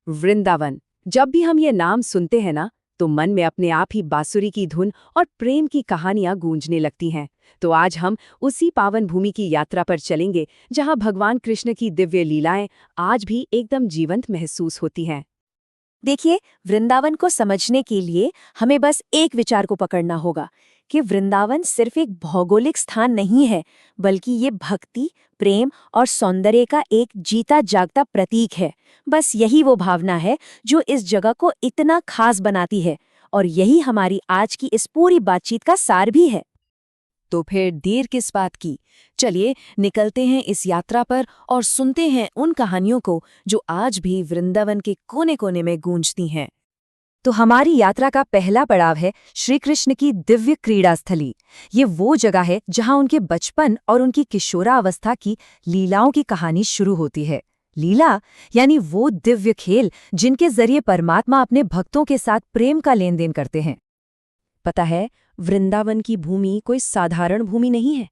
वृंदावन। जब भी हम ये नाम सुनते हैं ना, तो मन में अपने आप ही बांसुरी की धुन और प्रेम की कहानियां गूंजने लगती हैं। तो आज हम उसी पावन भूमि की यात्रा पर चलेंगे, जहां भगवान कृष्ण की दिव्य लीलाएं आज भी एकदम जीवंत महसूस होती हैं। देखिए, वृंदावन को समझने के लिए हमें बस एक विचार को पकड़ना होगा कि वृंदावन सिर्फ एक भौगोलिक स्थान नहीं है, बल्कि ये भक्ति, प्रेम और सौंदर्य का एक जीता जागता प्रतीक है। बस यही वो भावना है जो इस जगह को इतना खास बनाती है, और यही हमारी आज की इस पूरी बातचीत का सार भी है। तो फिर देर किस बात की, चलिए निकलते हैं इस यात्रा पर और सुनते हैं उन कहानियों को जो आज भी वृंदावन के कोने कोने में गूंजती हैं। तो हमारी यात्रा का पहला पड़ाव है श्री कृष्ण की दिव्य क्रीड़ा स्थली। ये वो जगह है जहां उनके बचपन और उनकी किशोरावस्था की लीलाओं की कहानी शुरू होती है। लीला यानी वो दिव्य खेल जिनके जरिए परमात्मा अपने भक्तों के साथ प्रेम का लेन देन करते हैं। पता है, वृंदावन की भूमि कोई साधारण भूमि नहीं है।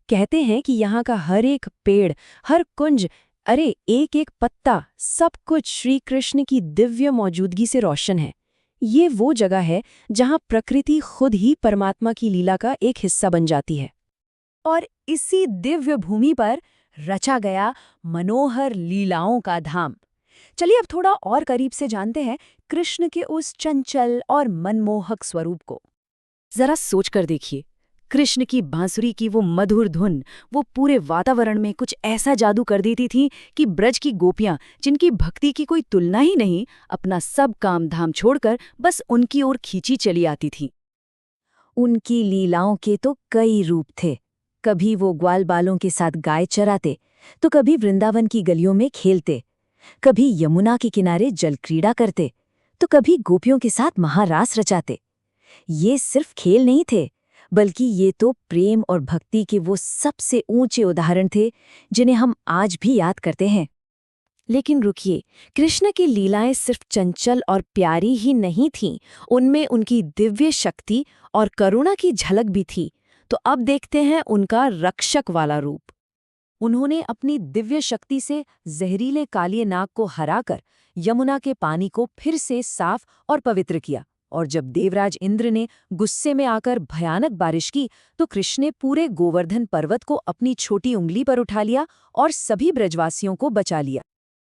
कहते हैं कि यहाँ का हर एक पेड़, हर कुंज, अरे एक एक पत्ता, सब कुछ श्री कृष्ण की दिव्य मौजूदगी से रोशन है। ये वो जगह है जहाँ प्रकृति खुद ही परमात्मा की लीला का एक हिस्सा बन जाती है। और इसी दिव्य भूमि पर रचा गया मनोहर लीलाओं का धाम। चलिए अब थोड़ा और करीब से जानते हैं कृष्ण के उस चंचल और मनमोहक स्वरूप को। जरा सोच कर देखिए, कृष्ण की बांसुरी की वो मधुर धुन, वो पूरे वातावरण में कुछ ऐसा जादू कर देती थी कि ब्रज की गोपियां, जिनकी भक्ति की कोई तुलना ही नहीं, अपना सब काम धाम छोड़कर बस उनकी ओर खींची चली आती थी। उनकी लीलाओं के तो कई रूप थे। कभी वो ग्वाल बालों के साथ गाय चराते, तो कभी वृंदावन की गलियों में खेलते, कभी यमुना के किनारे जल क्रीड़ा करते, तो कभी गोपियों के साथ महारास रचाते। ये सिर्फ खेल नहीं थे, बल्कि ये तो प्रेम और भक्ति के वो सबसे ऊंचे उदाहरण थे जिन्हें हम आज भी याद करते हैं। लेकिन रुकिए, कृष्ण की लीलाएं सिर्फ चंचल और प्यारी ही नहीं थीं, उनमें उनकी दिव्य शक्ति और करुणा की झलक भी थी। तो अब देखते हैं उनका रक्षक वाला रूप। उन्होंने अपनी दिव्य शक्ति से जहरीले कालिए नाग को हराकर यमुना के पानी को फिर से साफ और पवित्र किया। और जब देवराज इंद्र ने गुस्से में आकर भयानक बारिश की, तो कृष्ण ने पूरे गोवर्धन पर्वत को अपनी छोटी उंगली पर उठा लिया और सभी ब्रजवासियों को बचा लिया।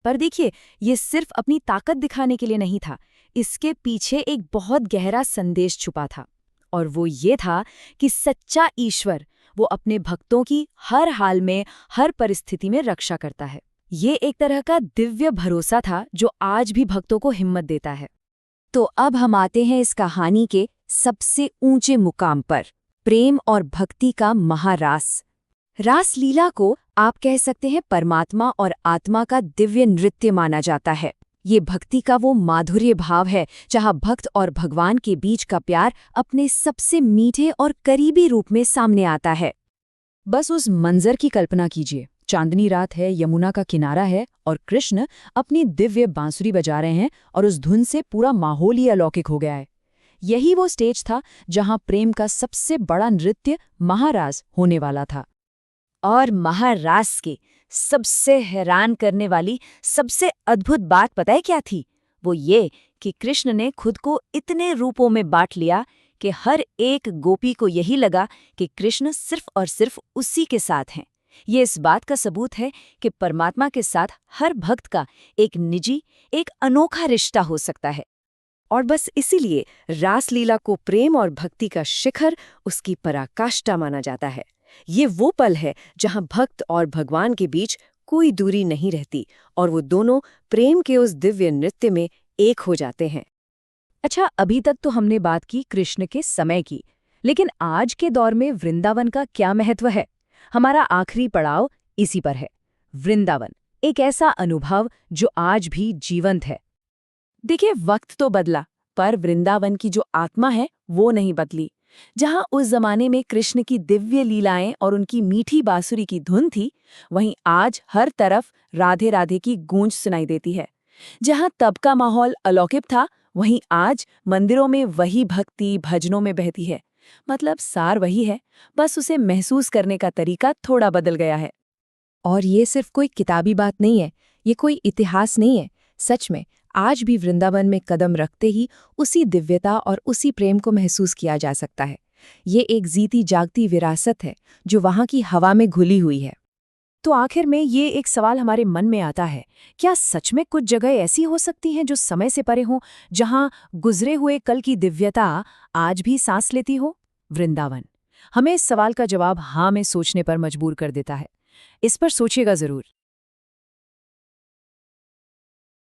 पर देखिए, ये सिर्फ अपनी ताकत दिखाने के लिए नहीं था, इसके पीछे एक बहुत गहरा संदेश छुपा था। और वो ये था कि सच्चा ईश्वर, वो अपने भक्तों की हर हाल में, हर परिस्थिति में रक्षा करता है। ये एक तरह का दिव्य भरोसा था जो आज भी भक्तों को हिम्मत देता है। तो अब हम आते हैं इस कहानी के सबसे ऊंचे मुकाम पर, प्रेम और भक्ति का महारास। रासलीला को आप कह सकते हैं परमात्मा और आत्मा का दिव्य नृत्य माना जाता है। ये भक्ति का वो माधुर्य भाव है जहाँ भक्त और भगवान के बीच का प्यार अपने सबसे मीठे और करीबी रूप में सामने आता है। बस उस मंजर की कल्पना कीजिए। चांदनी रात है, यमुना का किनारा है और कृष्ण अपनी दिव्य बांसुरी बजा रहे हैं और उस धुन से पूरा माहौल ही अलौकिक हो गया है। यही वो स्टेज था जहां प्रेम का सबसे बड़ा नृत्य महारास होने वाला था। और महारास की सबसे हैरान करने वाली, सबसे अद्भुत बात पता है क्या थी? वो ये कि कृष्ण ने खुद को इतने रूपों में बांट लिया कि हर एक गोपी को यही लगा कि कृष्ण सिर्फ और सिर्फ उसी के साथ हैं। ये इस बात का सबूत है कि परमात्मा के साथ हर भक्त का एक निजी, एक अनोखा रिश्ता हो सकता है। और बस इसीलिए रासलीला को प्रेम और भक्ति का शिखर, उसकी पराकाष्ठा माना जाता है। ये वो पल है जहां भक्त और भगवान के बीच कोई दूरी नहीं रहती और वो दोनों प्रेम के उस दिव्य नृत्य में एक हो जाते हैं। अच्छा, अभी तक तो हमने बात की कृष्ण के समय की, लेकिन आज के दौर में वृंदावन का क्या महत्व है? हमारा आखिरी पड़ाव इसी पर है। वृंदावन, एक ऐसा अनुभव जो आज भी जीवंत है। देखिए, वक्त तो बदला, पर वृंदावन की जो आत्मा है वो नहीं बदली। जहां उस जमाने में कृष्ण की दिव्य लीलाएं और उनकी मीठी बांसुरी की धुन थी, वहीं आज हर तरफ राधे राधे की गूंज सुनाई देती है। जहां तब का माहौल अलौकिक था, वहीं आज मंदिरों में वही भक्ति भजनों में बहती है। मतलब सार वही है, बस उसे महसूस करने का तरीका थोड़ा बदल गया है। और ये सिर्फ कोई किताबी बात नहीं है, ये कोई इतिहास नहीं है। सच में आज भी वृंदावन में कदम रखते ही उसी दिव्यता और उसी प्रेम को महसूस किया जा सकता है। ये एक जीती जागती विरासत है जो वहाँ की हवा में घुली हुई है। तो आखिर में ये एक सवाल हमारे मन में आता है, क्या सच में कुछ जगह ऐसी हो सकती हैं जो समय से परे हों, जहाँ गुजरे हुए कल की दिव्यता आज भी सांस लेती हो? वृंदावन हमें इस सवाल का जवाब हाँ में सोचने पर मजबूर कर देता है। इस पर सोचिएगा जरूर।